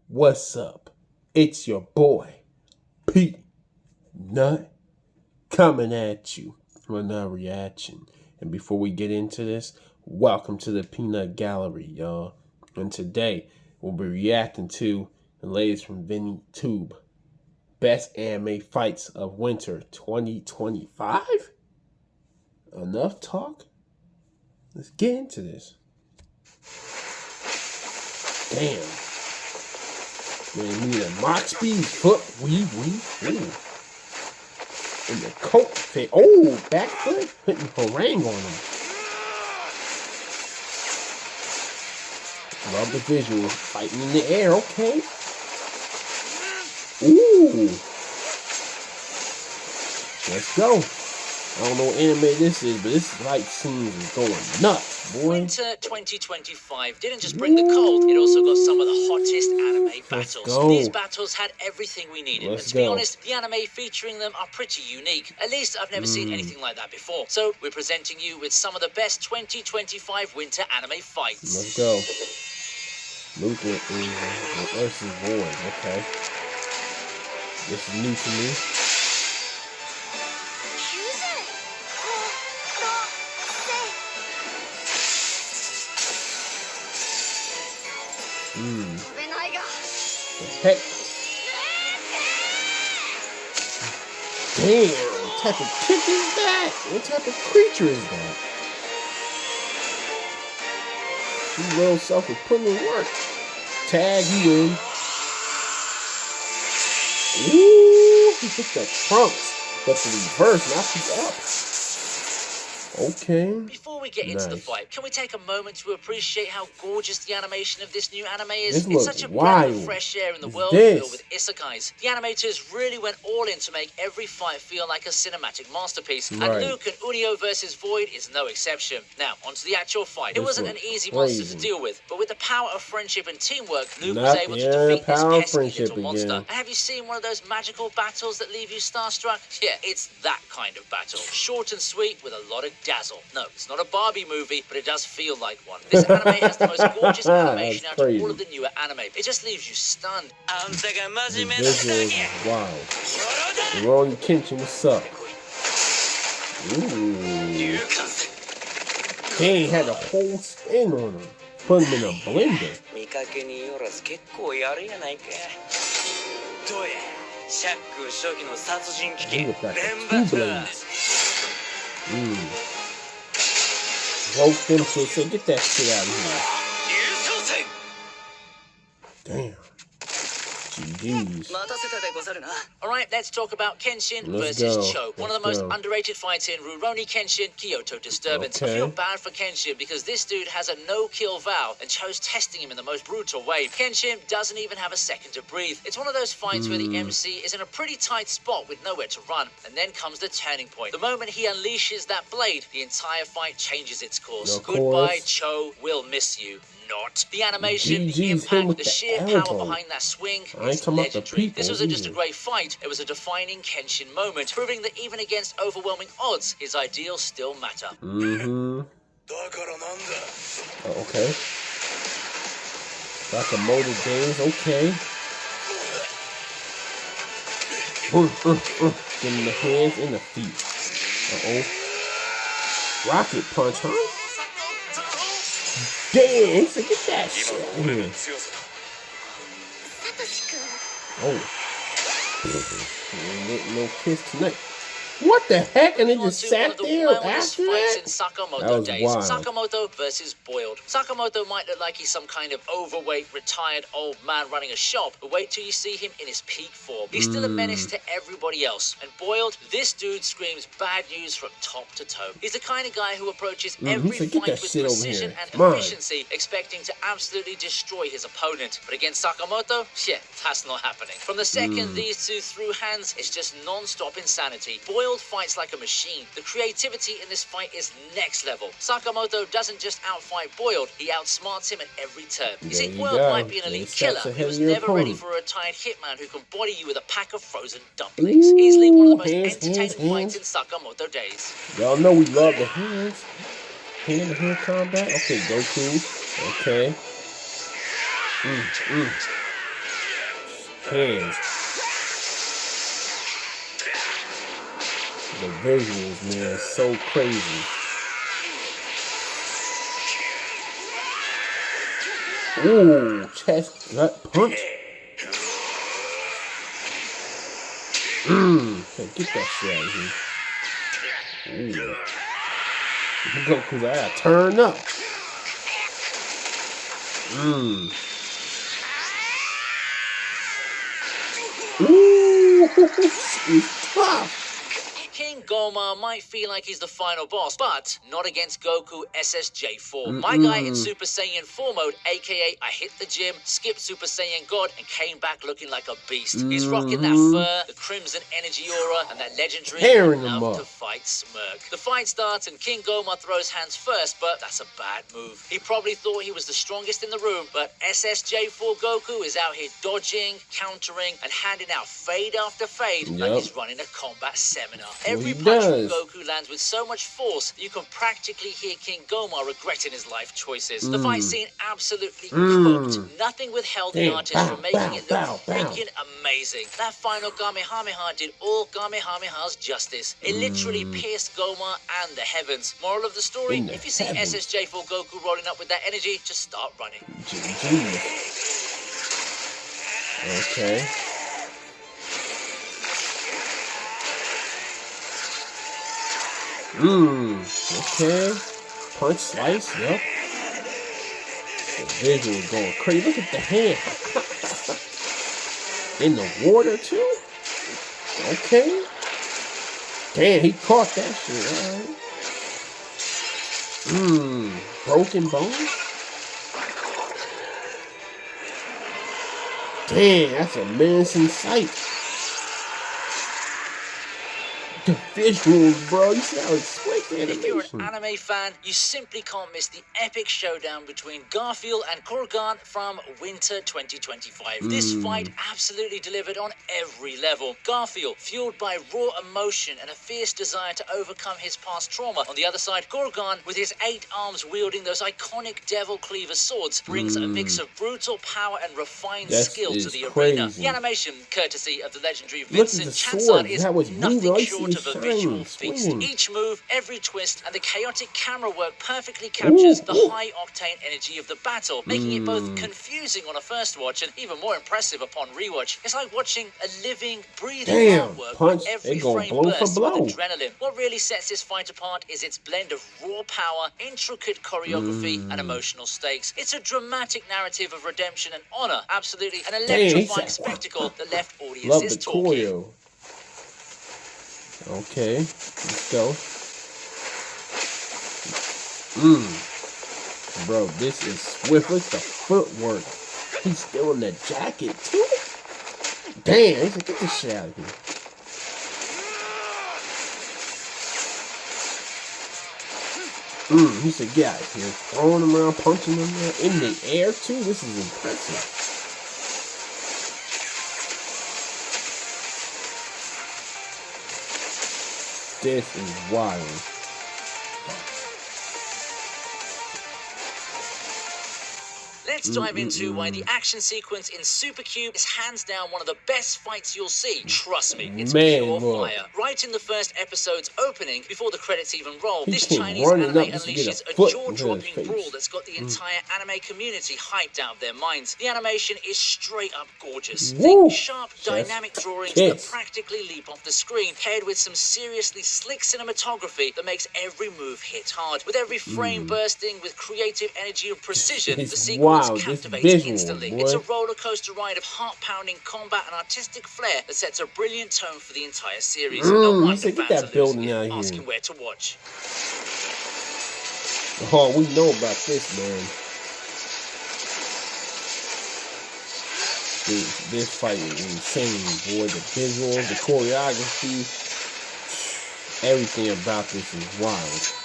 What's up? It's your boy, Pete Nut, coming at you with another reaction. And before we get into this, welcome to the Peanut Gallery, y'all. And today, we'll be reacting to the latest from Vinny Tube. Best Anime Fights of Winter 2025? Enough talk? Let's get into this. Damn. Man, we need a Mach speed foot weave. Ooh. And the coat fit. Oh, back foot. Putting harangue on him. Love the visual. Fighting in the air. Okay. Ooh. Let's go. I don't know what anime this is, but this fight scenes is going nuts, boy. Winter 2025 didn't just bring the cold, it also got some of the hottest anime battles. These battles had everything we needed, and to be honest, the anime featuring them are pretty unique. At least I've never seen anything like that before. So we're presenting you with some of the best 2025 winter anime fights. Let's go. Luther versus Void. Okay. This is new to me. The heck? Damn, what type of kick is that? What type of creature is that? She will herself with putting in work. Tag, you in. Ooh, he hit the trunks, but the reverse knocked you up. Okay. Before we get into the fight, can we take a moment to appreciate how gorgeous the animation of this new anime is? It's such a breath of fresh air in the world filled with isekais. The animators really went all in to make every fight feel like a cinematic masterpiece. And Luke and Unio versus Void is no exception. Now, onto the actual fight. It wasn't an easy monster to deal with, but with the power of friendship and teamwork, Luke was able to defeat this pesky little monster. And have you seen one of those magical battles that leave you starstruck? Yeah, it's that kind of battle. Short and sweet with a lot of dazzle. No, it's not a Barbie movie, but it does feel like one. This anime has the most gorgeous animation out of all of the newer anime. It just leaves you stunned. The visuals, wow. Rurouni Kenshin, what's up? Ooh. Dang, had a whole spin on him. Put him in a blender. Two blades. Broke them, so get that shit out of here. Damn. GG's. Alright, let's talk about Kenshin versus Cho. One of the most underrated fights in Rurouni Kenshin, Kyoto Disturbance. I feel bad for Kenshin because this dude has a no-kill vow and Cho's testing him in the most brutal way. Kenshin doesn't even have a second to breathe. It's one of those fights where the MC is in a pretty tight spot with nowhere to run, and then comes the turning point. The moment he unleashes that blade, the entire fight changes its course. Goodbye, Cho, we'll miss you. Not. The animation, the impact, the sheer power behind that swing is legendary. This wasn't just a great fight, it was a defining Kenshin moment, proving that even against overwhelming odds, his ideals still matter. Okay. Sakamoto days, okay. Give him the hands and the feet. Rocket punch, huh? Damn, so get that shit out of here. Oh. No kiss tonight. What the heck? And it just sat there after that? Sakamoto days. Wild. Sakamoto versus Boiled. Sakamoto might look like he's some kind of overweight, retired old man running a shop, but wait till you see him in his peak form. He's still a menace to everybody else. And Boiled, this dude screams bad news from top to toe. He's the kind of guy who approaches every fight with precision and efficiency, expecting to absolutely destroy his opponent. But against Sakamoto, yeah, that's not happening. From the second these two threw hands, it's just non-stop insanity. Boiled fights like a machine. The creativity in this fight is next level. Sakamoto doesn't just outfight Boiled, he outsmarts him at every turn. You see, Boiled might be an elite killer, he was never ready for a retired hitman who can body you with a pack of frozen dumplings. Easily one of the most entertaining fights in Sakamoto days. Y'all know we love the hands. Hand-to-hand combat. Okay, Goku. Okay. hands. The visuals, man, so crazy. Ooh, chest gut punch. Okay, get that shit out of here. Ooh. Goku's I gotta turn up. Ooh, it's tough. King Goma might feel like he's the final boss, but not against Goku SSJ4. My guy in Super Saiyan 4 mode, aka I hit the gym, skipped Super Saiyan God, and came back looking like a beast. He's rocking that fur, the crimson energy aura, and that legendary love to fight smirk. The fight starts and King Goma throws hands first, but that's a bad move. He probably thought he was the strongest in the room, but SSJ4 Goku is out here dodging, countering, and handing out fade after fade like he's running a combat seminar. Every punch from Goku lands with so much force that you can practically hear King Goma regretting his life choices. The fight scene absolutely cooked. Nothing withheld the artist from making it look freaking amazing. That final Kamehameha did all Kamehamehas justice. It literally pierced Goma and the heavens. Moral of the story, if you see SSJ4 Goku rolling up with that energy, just start running. Okay. Okay. Punch, slice, yep. The visual going crazy. Look at the hand. In the water, too? Okay. Damn, he caught that shit, alright. Broken bones? Damn, that's a menacing sight. The visuals, bro. You see how it's slick the animation. If you're an anime fan, you simply can't miss the epic showdown between Garfield and Korgan from Winter 2025. This fight absolutely delivered on every level. Garfield, fueled by raw emotion and a fierce desire to overcome his past trauma. On the other side, Korgan, with his 8 arms wielding those iconic Devil Cleaver swords, brings a mix of brutal power and refined skill to the arena. The animation, courtesy of the legendary Vincent Chansard, is nothing short of a visual feast. Each move, every twist, and the chaotic camera work perfectly captures the high-octane energy of the battle, making it both confusing on a first watch and even more impressive upon rewatch. It's like watching a living, breathing artwork where every frame bursts with adrenaline. What really sets this fight apart is its blend of raw power, intricate choreography, and emotional stakes. It's a dramatic narrative of redemption and honor. Absolutely an electrifying spectacle that left audiences talking. Choreo. Okay, let's go. Bro, this is swift. Look at the footwork. He's still in the jacket, too. Damn, he said, get this shit out of here. He said, get out of here. Throwing him around, punching him around in the air, too. This is impressive. This is wild. Let's dive into why the action sequence in Super Cube is hands down one of the best fights you'll see. Trust me, it's pure fire. Right in the first episode's opening, before the credits even roll, this Chinese anime unleashes a jaw-dropping brawl that's got the entire anime community hyped out of their minds. The animation is straight up gorgeous. Think sharp, dynamic drawings that practically leap off the screen, paired with some seriously slick cinematography that makes every move hit hard. With every frame bursting with creative energy of precision, the sequence captivates instantly. It's a roller coaster ride of heart-pounding combat and artistic flair that sets a brilliant tone for the entire series. No wonder fans are losing it, asking where to watch. Oh, we know about this, man. This fight is insane, boy. The visuals, the choreography, everything about this is wild.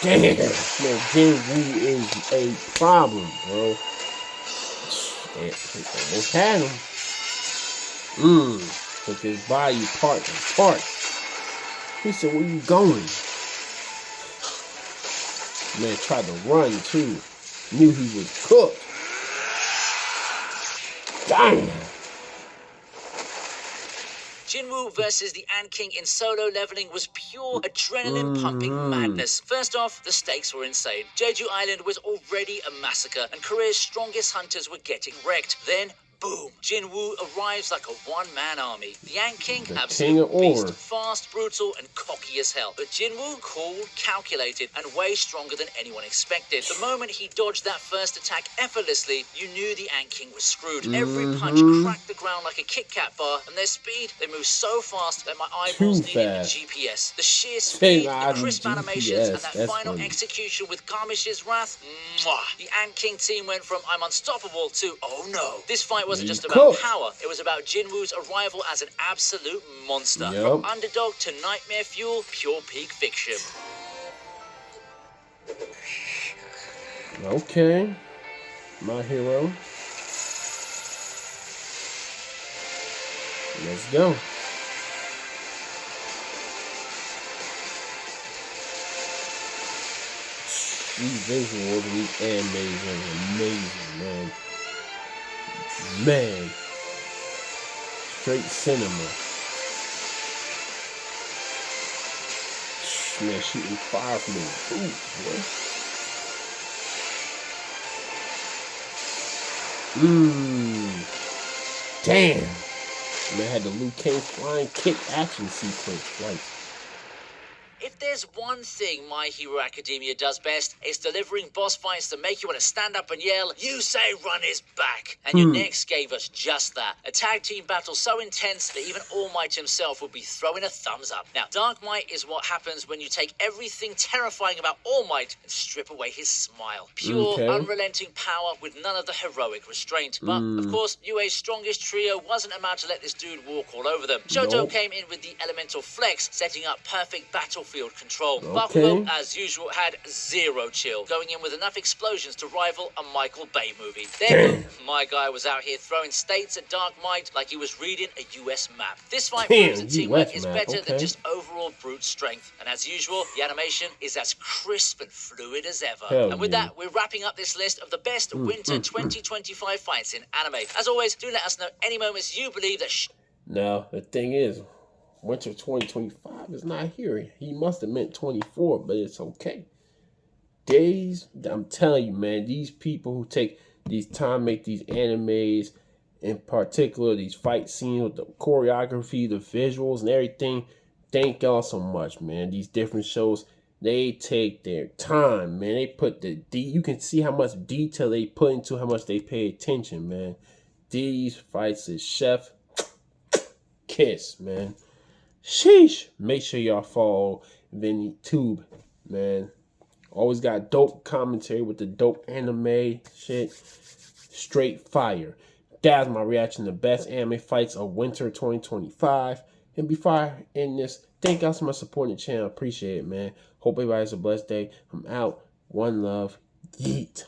Damn, man, Jinwoo is a problem, bro. Almost had him. Took his body part to part. He said, where you going? Man tried to run, too. Knew he was cooked. Damn. Jinwoo versus the Ant King in solo leveling was pure adrenaline-pumping madness. First off, the stakes were insane. Jeju Island was already a massacre, and Korea's strongest hunters were getting wrecked. Then, boom, Jinwoo arrives like a one-man army. The Ant King, absolute beast, fast, brutal, and cocky as hell. But Jinwoo, cool, calculated, and way stronger than anyone expected. The moment he dodged that first attack effortlessly, you knew the Ant King was screwed. Every punch cracked the ground like a Kit Kat bar, and their speed, they moved so fast that my eyeballs needed a GPS. The sheer speed, the crisp animations, and that final execution with Garmish's wrath, mwah. The Ant King team went from I'm unstoppable to oh no. This fight wasn't just about power, it was about Jinwoo's arrival as an absolute monster. From underdog to nightmare fuel, pure peak fiction. Okay, my hero. Let's go. These visuals and these animes are amazing, man. Man, straight cinema. Man, shooting fire from the boots, boy. Damn. Man, had the Liu Kang flying kick action sequence fights. If there's one thing My Hero Academia does best, it's delivering boss fights that make you want to stand up and yell, "You say run is back!" And your next gave us just that. A tag team battle so intense that even All Might himself would be throwing a thumbs up. Now, Dark Might is what happens when you take everything terrifying about All Might and strip away his smile. Pure, unrelenting power with none of the heroic restraint. But, of course, UA's strongest trio wasn't about to let this dude walk all over them. Shoto came in with the elemental flex, setting up perfect battlefield control. Bakugo, as usual, had zero chill, going in with enough explosions to rival a Michael Bay movie. Then, my guy was out here throwing states at Dark Might like he was reading a US map. This fight proves that teamwork is better than just overall brute strength. And as usual, the animation is as crisp and fluid as ever. And with that, we're wrapping up this list of the best winter 2025 fights in anime. As always, do let us know any moments you believe that Now, the thing is, winter 2025 is not here. He must have meant 24, but it's okay. I'm telling you, man, these people who take these time, make these animes, in particular, these fight scenes with the choreography, the visuals, and everything, thank y'all so much, man. These different shows, they take their time, man. They put you can see how much detail they put into how much they pay attention, man. These fights is chef kiss, man. Sheesh. Make sure y'all follow Vinny Tube, man. Always got dope commentary with the dope anime shit. Straight fire. That's my reaction to best anime fights of winter 2025. And before I end this, thank y'all so much for supporting the channel. Appreciate it, man. Hope everybody has a blessed day. I'm out. One love. Yeet.